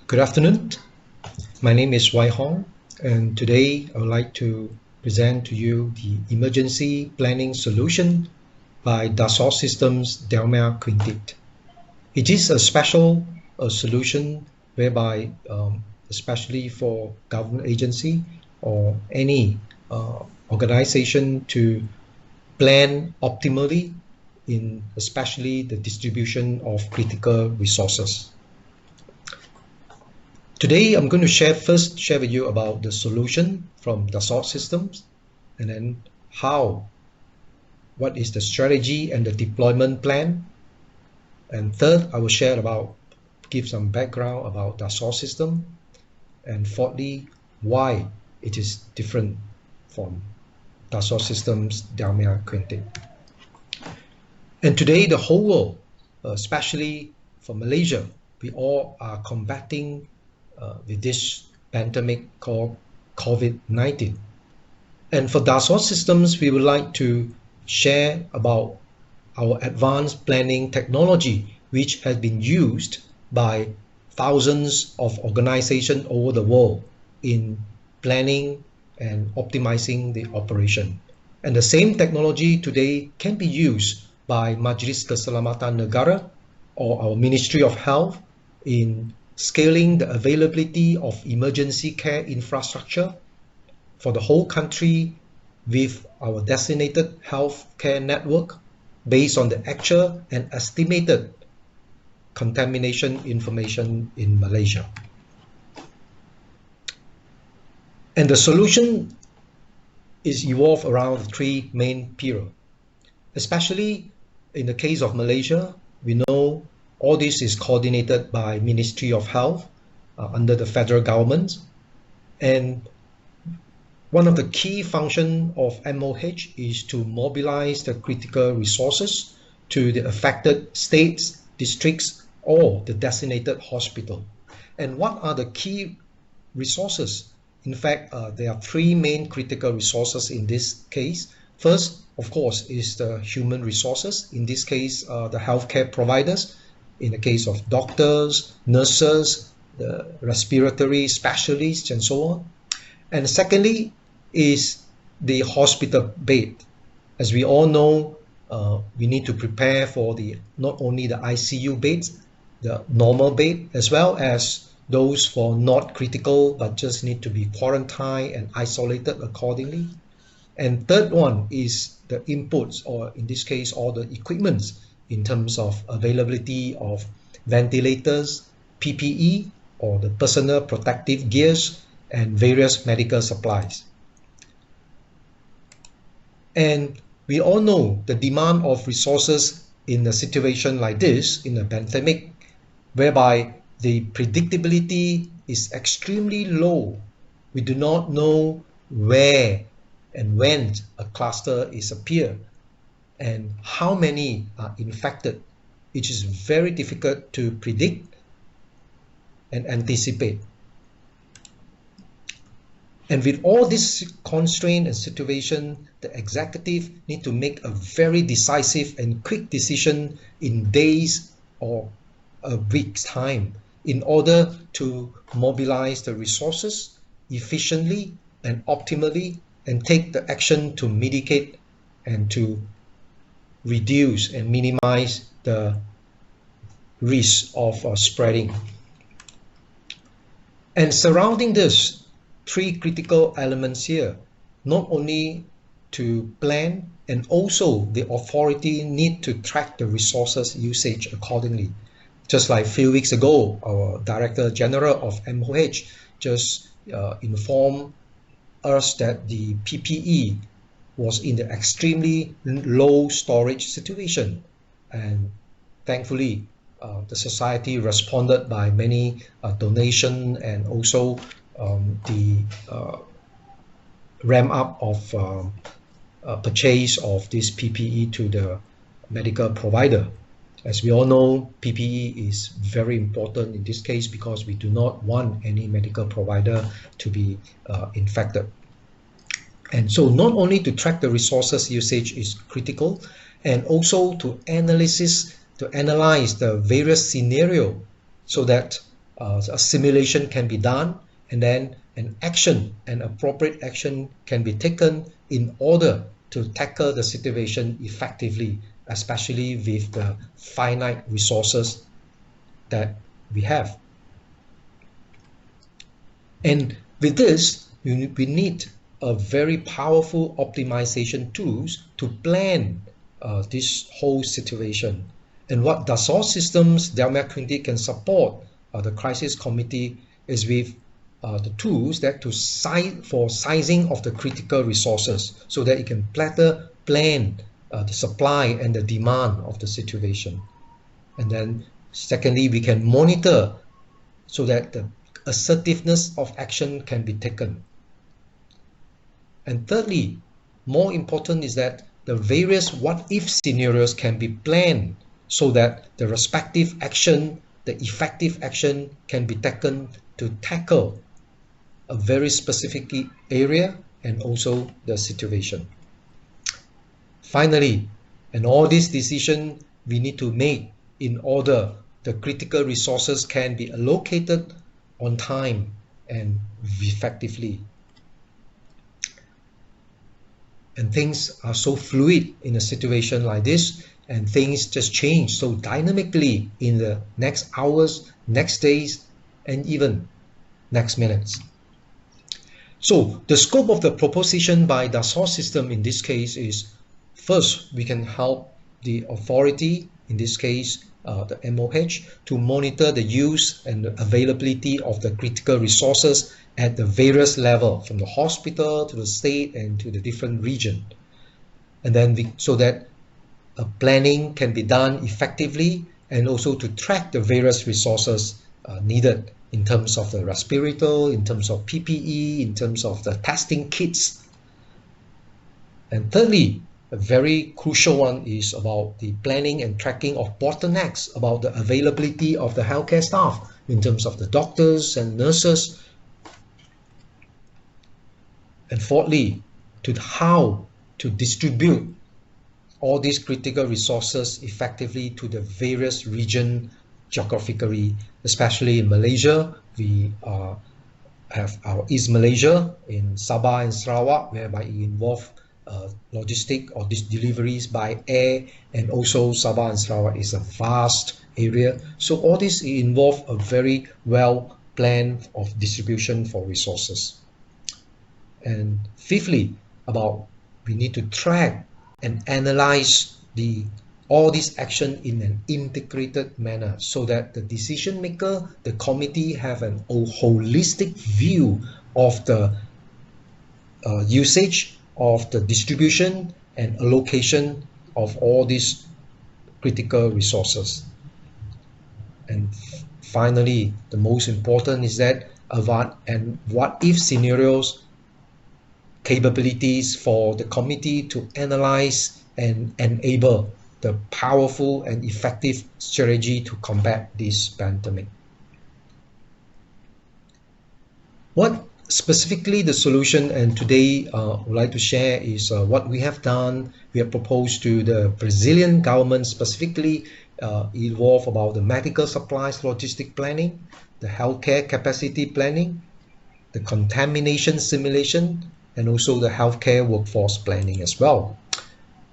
Good afternoon. My name is Wai Hong, and today I would like to present to you the emergency planning solution by Dassault Systems Delmia Quintet. It is a special solution whereby, especially for government agency or any organization to plan optimally in especially the distribution of critical resources. Today, I'm going to share with you about the solution from Dassault Systems, and then what is the strategy and the deployment plan. And third, I will give some background about Dassault System. And fourthly, why it is different from Dassault Systems Delmia Quintet. And today, the whole world, especially for Malaysia, we all are combating with this pandemic called COVID-19. And for Dassault Systems, we would like to share about our advanced planning technology, which has been used by thousands of organizations over the world in planning and optimizing the operation. And the same technology today can be used by Majlis Keselamatan Negara or our Ministry of Health in scaling the availability of emergency care infrastructure for the whole country with our designated health care network based on the actual and estimated contamination information in Malaysia. And the solution is evolved around three main pillars. Especially in the case of Malaysia, we know all this is coordinated by Ministry of Health under the federal government. And one of the key functions of MOH is to mobilize the critical resources to the affected states, districts, or the designated hospital. And what are the key resources? In fact, there are three main critical resources in this case. First, of course, is the human resources. In this case, the healthcare providers. In the case of doctors, nurses, the respiratory specialists, and so on. And secondly is the hospital bed. As we all know, we need to prepare for not only the ICU beds, the normal bed, as well as those for not critical but just need to be quarantined and isolated accordingly. And third one is the inputs, or in this case, all the equipments in terms of availability of ventilators, PPE, or the personal protective gears, and various medical supplies. And we all know the demand of resources in a situation like this, in a pandemic, whereby the predictability is extremely low. We do not know where and when a cluster is appeared and how many are infected. It is very difficult to predict and anticipate. And with all this constraint and situation, the executive need to make a very decisive and quick decision in days or a week's time in order to mobilize the resources efficiently and optimally and take the action to mitigate and to reduce and minimize the risk of spreading. And surrounding this, three critical elements here, not only to plan, and also the authority need to track the resources usage accordingly. Just like a few weeks ago, our Director General of MOH just informed us that the PPE was in the extremely low storage situation, and thankfully the society responded by many donation and also the ramp up of purchase of this PPE to the medical provider. As we all know, PPE is very important in this case because we do not want any medical provider to be infected. And so not only to track the resources usage is critical, and also to analyze the various scenarios so that a simulation can be done, and then an appropriate action can be taken in order to tackle the situation effectively, especially with the finite resources that we have. And with this, we need a very powerful optimization tools to plan this whole situation. And what Dassault Systems Delmia Quinty can support the crisis committee is with the tools that for sizing of the critical resources, so that it can better plan the supply and the demand of the situation. And then secondly, we can monitor so that the assertiveness of action can be taken. And thirdly, more important is that the various what-if scenarios can be planned so that the respective action, the effective action, can be taken to tackle a very specific area and also the situation. Finally, and all these decisions we need to make in order the critical resources can be allocated on time and effectively. And things are so fluid in a situation like this, and things just change so dynamically in the next hours, next days, and even next minutes. So the scope of the proposition by Dassault System in this case is, first, we can help the authority, in this case the MOH, to monitor the use and the availability of the critical resources at the various levels, from the hospital to the state and to the different region. And then so that planning can be done effectively, and also to track the various resources needed in terms of the respirator, in terms of PPE, in terms of the testing kits. And thirdly, a very crucial one is about the planning and tracking of bottlenecks, about the availability of the healthcare staff in terms of the doctors and nurses. And fourthly, to how to distribute all these critical resources effectively to the various regions geographically, especially in Malaysia. We have our East Malaysia in Sabah and Sarawak, whereby it involves logistic or these deliveries by air, and also Sabah and Sarawak is a vast area. So all this involve a very well plan of distribution for resources. And fifthly, we need to track and analyze all this action in an integrated manner, so that the decision maker, the committee, have a holistic view of the usage of the distribution and allocation of all these critical resources. And finally, the most important is that what if scenarios capabilities for the committee to analyze and enable the powerful and effective strategy to combat this pandemic. What specifically the solution, and today I would like to share, is what we have done. We have proposed to the Brazilian government, specifically involve about the medical supplies logistic planning, the healthcare capacity planning, the contamination simulation, and also the healthcare workforce planning as well.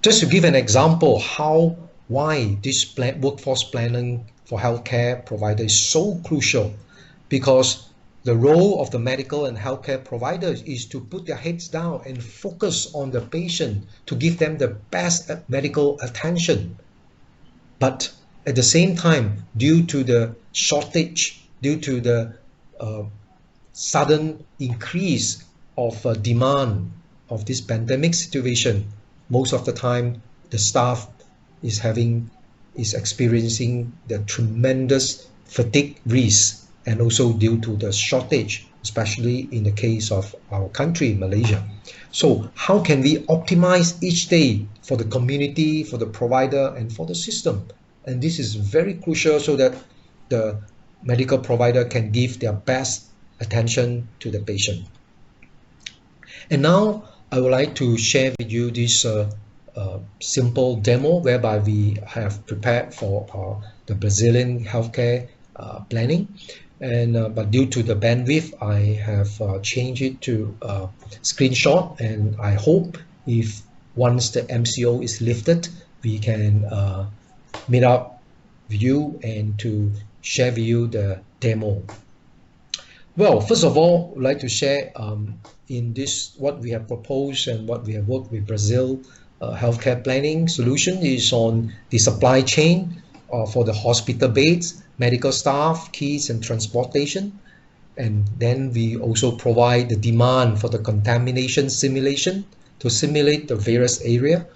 Just to give an example why this workforce planning for healthcare provider is so crucial, because the role of the medical and healthcare providers is to put their heads down and focus on the patient to give them the best medical attention. But at the same time, due to the shortage, due to the sudden increase of demand of this pandemic situation, most of the time the staff is experiencing the tremendous fatigue risk, and also due to the shortage, especially in the case of our country, Malaysia. So how can we optimize each day for the community, for the provider, and for the system? And this is very crucial, so that the medical provider can give their best attention to the patient. And now I would like to share with you this simple demo whereby we have prepared for the Brazilian healthcare planning. and but due to the bandwidth, I have changed it to screenshot, and I hope if once the MCO is lifted, we can meet up with you and to share with you the demo. Well, first of all, I'd like to share in this what we have proposed and what we have worked with Brazil healthcare planning solution is on the supply chain for the hospital beds, medical staff, kits and transportation. And then we also provide the demand for the contamination simulation to simulate the various area.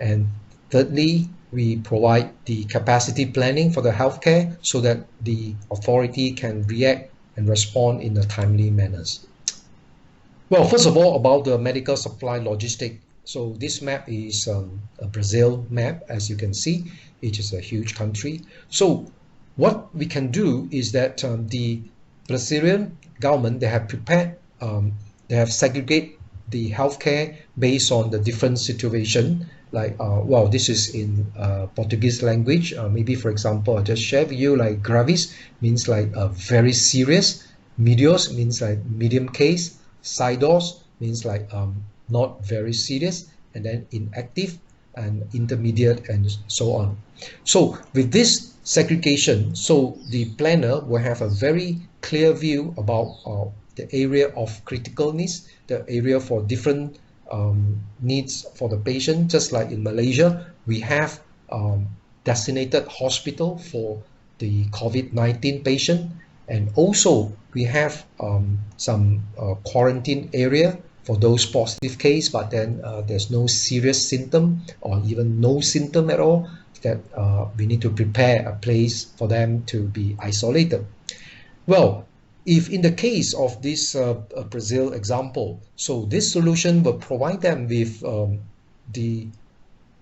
And thirdly, we provide the capacity planning for the healthcare so that the authority can react and respond in a timely manners. Well, first of all, about the medical supply logistic. So this map is a Brazil map, as you can see. It is a huge country. So what we can do is that the Brazilian government, they have prepared, they have segregated the healthcare based on the different situation. Like, well, this is in Portuguese language. Maybe, for example, I'll just share with you, like gravis means like very serious, medios means like medium case, sidos means like not very serious, and then inactive and intermediate and so on. So with this segregation, so the planner will have a very clear view about the area of critical needs, the area for different needs for the patient. Just like in Malaysia, we have designated hospital for the COVID-19 patient, and also we have some quarantine area for those positive case, but then there's no serious symptom or even no symptom at all, that we need to prepare a place for them to be isolated. Well, if in the case of this Brazil example, so this solution will provide them with the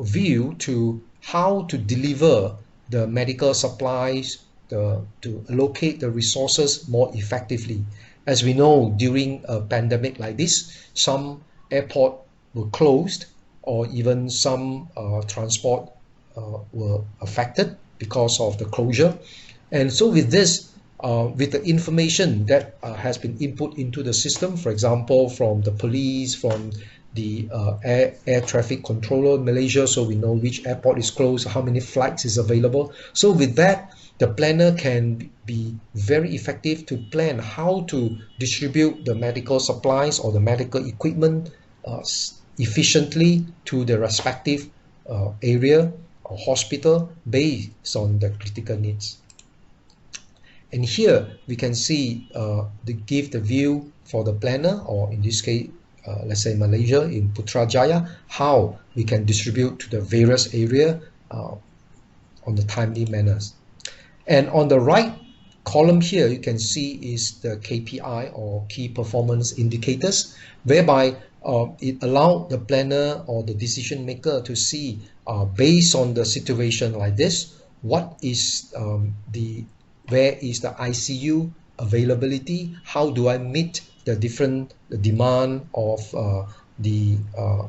view to how to deliver the medical supplies, to allocate the resources more effectively. As we know, during a pandemic like this, some airport were closed, or even some transport were affected because of the closure. And so with this, with the information that has been input into the system, for example, from the police, from the air traffic controller in Malaysia, so we know which airport is closed, how many flights is available. So with that, the planner can be very effective to plan how to distribute the medical supplies or the medical equipment efficiently to the respective area or hospital based on the critical needs. And here we can see give the view for the planner, or in this case, let's say Malaysia in Putrajaya, how we can distribute to the various area on the timely manners. And on the right column here, you can see is the KPI or key performance indicators, whereby it allows the planner or the decision maker to see based on the situation like this, what is where is the ICU availability, how do I meet the different demand of the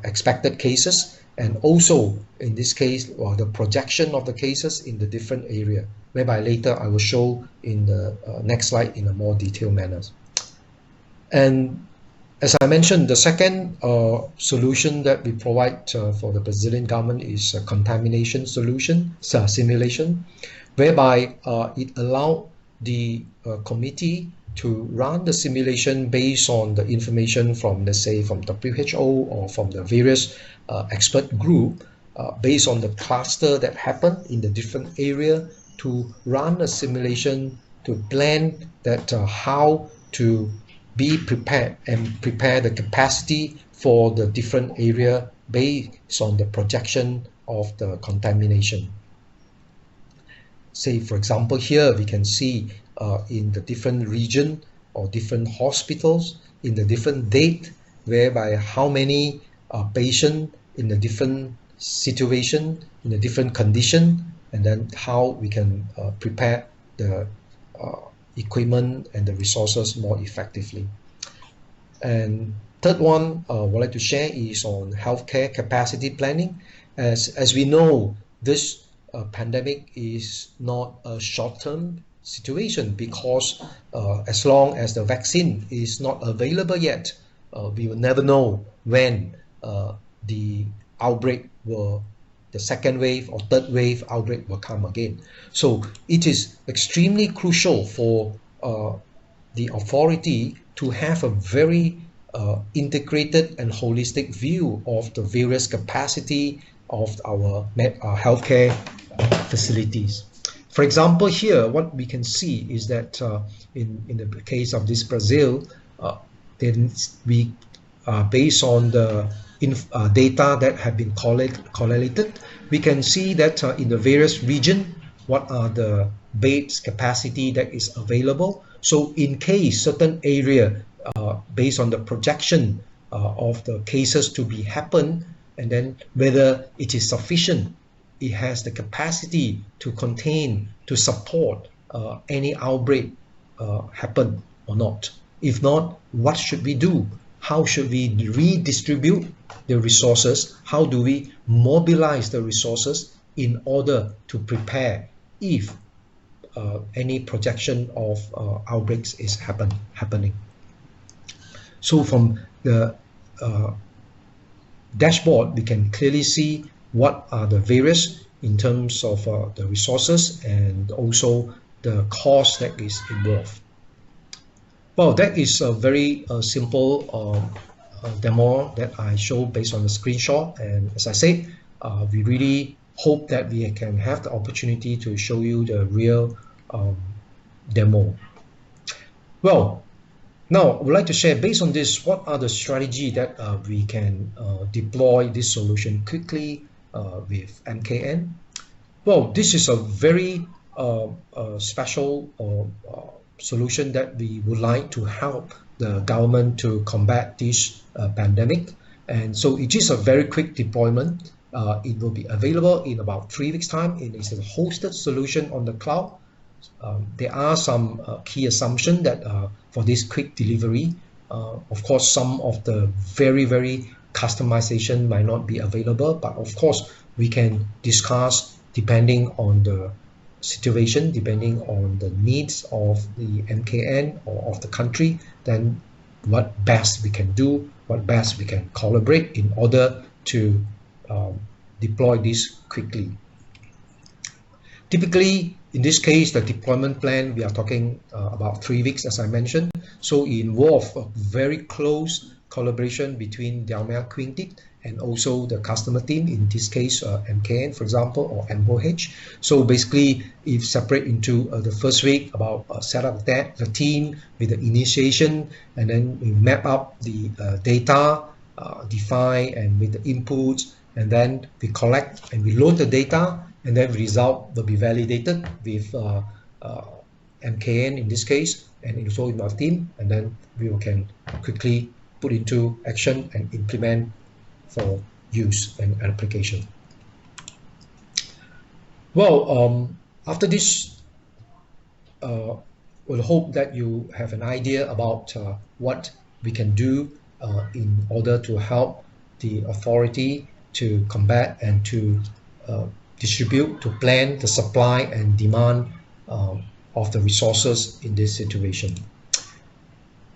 expected cases, and also in this case the projection of the cases in the different area, whereby later I will show in the next slide in a more detailed manner. And as I mentioned, the second solution that we provide for the Brazilian government is a contamination solution, simulation, whereby it allows the committee to run the simulation based on the information from, let's say, from WHO or from the various expert group, based on the cluster that happened in the different area, to run a simulation to plan that how to be prepared and prepare the capacity for the different area based on the projection of the contamination. Say, for example, here we can see in the different region or different hospitals in the different date, whereby how many patients in the different situation, in a different condition, and then how we can prepare the equipment and the resources more effectively. And third one I would like to share is on healthcare capacity planning. As we know, this pandemic is not a short-term situation, because as long as the vaccine is not available yet, we will never know when the outbreak will, the second wave or third wave outbreak will come again. So it is extremely crucial for the authority to have a very integrated and holistic view of the various capacity of our healthcare facilities. For example, here what we can see is that in the case of this Brazil, then we based on the data that have been collated, we can see that in the various region, what are the beds capacity that is available. So in case certain area, based on the projection of the cases to be happen, and then whether it is sufficient, it has the capacity to contain, to support any outbreak happen or not. If not, what should we do? How should we redistribute the resources? How do we mobilize the resources in order to prepare if any projection of outbreaks is happening? So from the dashboard, we can clearly see what are the various in terms of the resources and also the cost that is involved. Well, that is a very simple demo that I show based on the screenshot. And as I said, we really hope that we can have the opportunity to show you the real demo. Well, now I would like to share, based on this, what are the strategy that we can deploy this solution quickly with MKN. Well, this is a very special solution that we would like to help the government to combat this pandemic. And so it is a very quick deployment. It will be available in about 3 weeks time. It is a hosted solution on the cloud. There are some key assumptions that for this quick delivery, of course, some of the very customization might not be available, but of course we can discuss depending on the situation, depending on the needs of the MKN or of the country, then what best we can do, what best we can collaborate in order to deploy this quickly. Typically, in this case, the deployment plan, we are talking about 3 weeks, as I mentioned. So it involves a very close collaboration between Dalmia Quintic and also the customer team, in this case MKN, for example, or MOH. So basically, if separate into the first week about set up the team with the initiation, and then we map up the data, define and with the inputs, and then we collect and we load the data, and then the result will be validated with MKN in this case, and also in our team, and then we can quickly put into action and implement for use and application. Well, after this, we'll hope that you have an idea about what we can do in order to help the authority to combat and to distribute, to plan the supply and demand of the resources in this situation.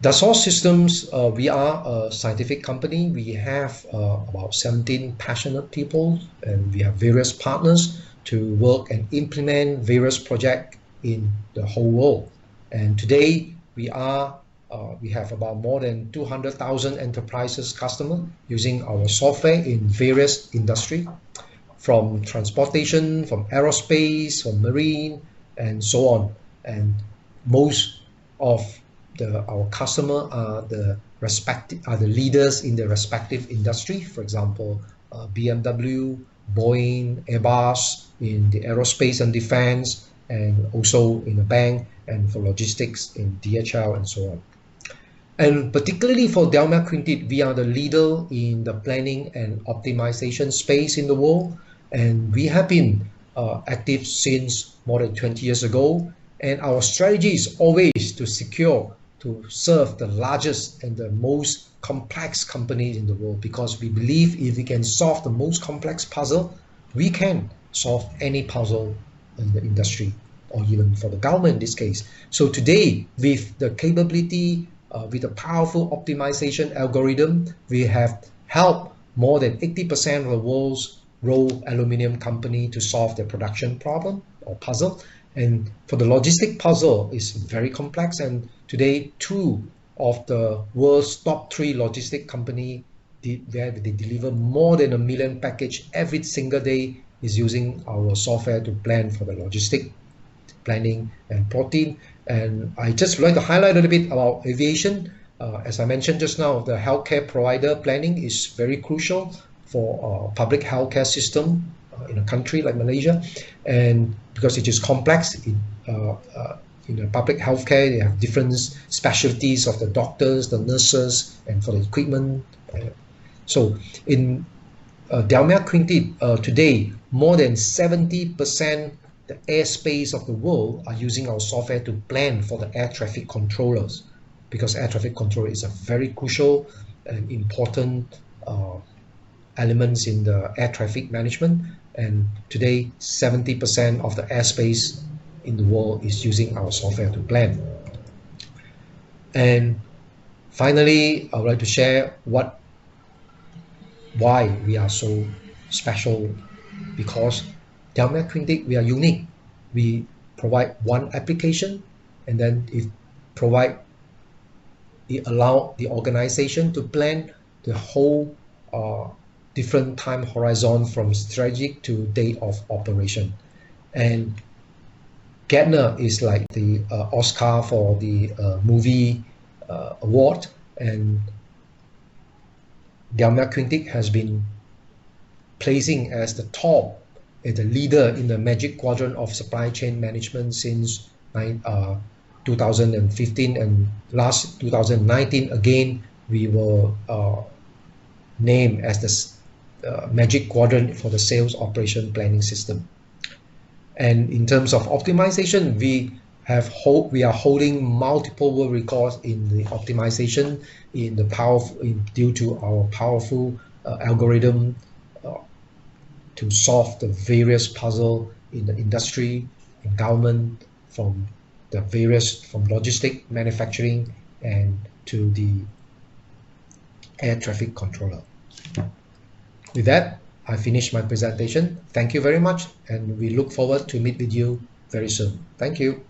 Dassault Systems, we are a scientific company. We have about 17 passionate people, and we have various partners to work and implement various projects in the whole world. And today we have about more than 200,000 enterprises customer using our software in various industry, from transportation, from aerospace, from marine, and so on. And most of our customer are the leaders in the respective industry. For example, BMW, Boeing, Airbus in the aerospace and defense, and also in the bank, and for logistics in DHL and so on. And particularly for Dalmia Quintic, we are the leader in the planning and optimization space in the world, and we have been active since more than 20 years ago. And our strategy is always to serve the largest and the most complex companies in the world, because we believe if we can solve the most complex puzzle, we can solve any puzzle in the industry. or even for the government in this case. So today, with the capability, with the powerful optimization algorithm, we have helped more than 80% of the world's raw aluminum company to solve their production problem or puzzle. And for the logistic puzzle, is very complex. And today, two of the world's top three logistic company where they deliver more than 1 million package every single day is using our software to plan for the logistic planning and plotting. And I just would like to highlight a little bit about aviation. As I mentioned just now, the healthcare provider planning is very crucial for public healthcare system in a country like Malaysia, and because it is complex in the public healthcare, they have different specialties of the doctors, the nurses, and for the equipment. So in Dalmia Quintet, today, more than 70% the airspace of the world are using our software to plan for the air traffic controllers, because air traffic control is a very crucial and important elements in the air traffic management. And today, 70% of the airspace in the world is using our software to plan. And finally, I would like to share why we are so special, because Dalmia Quintet, we are unique. We provide one application, and then it allow the organization to plan the whole different time horizon from strategic to date of operation. And Gartner is like the Oscar for the movie award, and Dalmia Quintet has been placing as the top, as the leader in the Magic Quadrant of supply chain management since 2015, and last 2019 again we were named as the Magic Quadrant for the sales operation planning system. And in terms of optimization, we are holding multiple world records in the optimization due to our powerful algorithm to solve the various puzzle in the industry, in government, from logistic, manufacturing, and to the air traffic controller. With that, I finished my presentation. Thank you very much, and we look forward to meet with you very soon. Thank you.